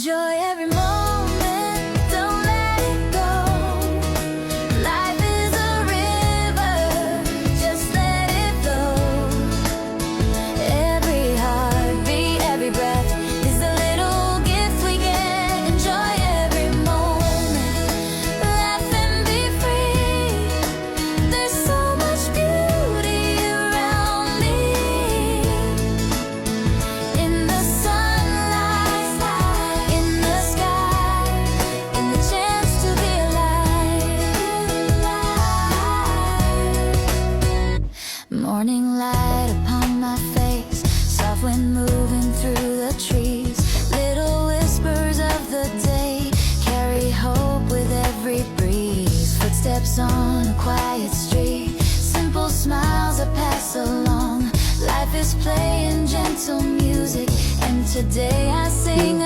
Enjoy every moment, don't let it go. Life is a river, just let it flow. Every heartbeat, every breath is a little gift we get. Enjoy every moment, laugh and be free. There's so much beauty around me. In the sunlight, in the sky, in the chance to be alive. Morning light upon my face, soft wind moving through the trees. Little whispers of the day carry hope with every breeze. Footsteps on a quiet street, simple smiles I pass along. Life is playing gentle music, and today I sing